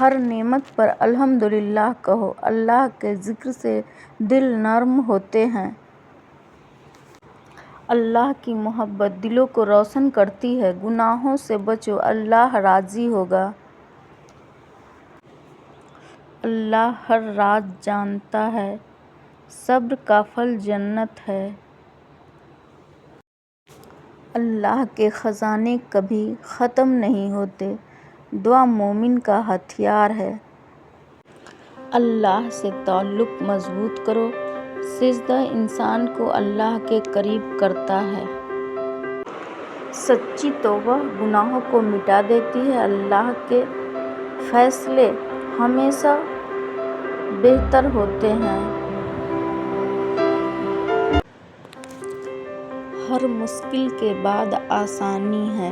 ہر نعمت پر الحمدللہ کہو۔ اللہ کے ذکر سے دل نرم ہوتے ہیں۔ اللہ کی محبت دلوں کو روشن کرتی ہے۔ گناہوں سے بچو، اللہ راضی ہوگا۔ اللہ ہر راز جانتا ہے، صبر کا پھل جنت ہے۔ اللہ کے خزانے کبھی ختم نہیں ہوتے، دعا مومن کا ہتھیار ہے۔ اللہ سے تعلق مضبوط کرو، سجدہ انسان کو اللہ کے قریب کرتا ہے۔ سچی توبہ گناہوں کو مٹا دیتی ہے۔ اللہ کے فیصلے ہمیشہ بہتر ہوتے ہیں۔ ہر مشکل کے بعد آسانی ہے۔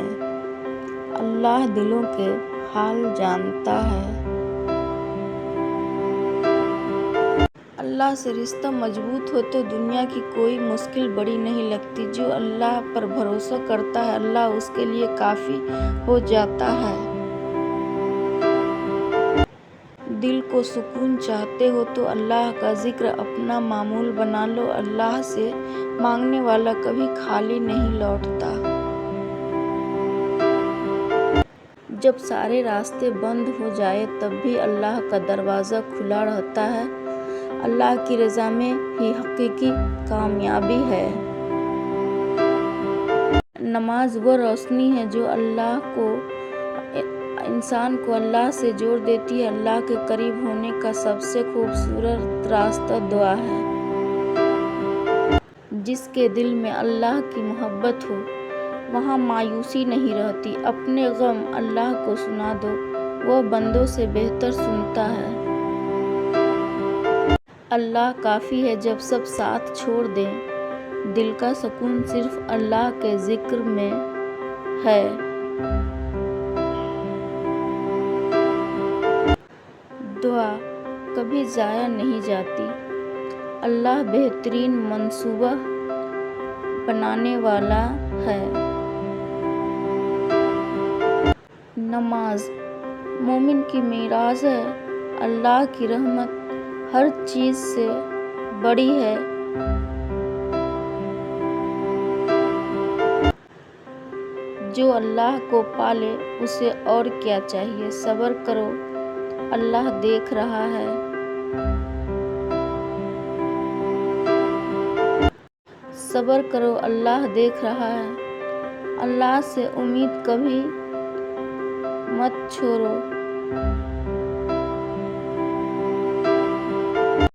اللہ دلوں کے حال جانتا ہے۔ اللہ سے رشتہ مضبوط ہو تو دنیا کی کوئی مشکل بڑی نہیں لگتی۔ جو اللہ پر بھروسہ کرتا ہے، اللہ اس کے لیے کافی ہو جاتا ہے۔ دل کو سکون چاہتے ہو تو اللہ کا ذکر اپنا معمول بنا لو۔ اللہ سے مانگنے والا کبھی خالی نہیں لوٹتا۔ جب سارے راستے بند ہو جائیں تب بھی اللہ کا دروازہ کھلا رہتا ہے۔ اللہ کی رضا میں ہی حقیقی کامیابی ہے۔ نماز وہ روشنی ہے جو انسان کو اللہ سے جوڑ دیتی ہے۔ اللہ کے قریب ہونے کا سب سے خوبصورت راستہ دعا ہے۔ جس کے دل میں اللہ کی محبت ہو وہاں مایوسی نہیں رہتی۔ اپنے غم اللہ کو سنا دو، وہ بندوں سے بہتر سنتا ہے۔ اللہ کافی ہے جب سب ساتھ چھوڑ دیں، دل کا سکون صرف اللہ کے ذکر میں ہے۔ دعا کبھی ضائع نہیں جاتی۔ اللہ بہترین منصوبہ بنانے والا ہے۔ نماز مومن کی معراج ہے۔ اللہ کی رحمت ہر چیز سے بڑی ہے۔ جو اللہ کو پالے اسے اور کیا چاہیے۔ صبر کرو، اللہ دیکھ رہا ہے۔ صبر کرو، اللہ دیکھ رہا ہے۔ اللہ سے امید کبھی مت چھوڑو۔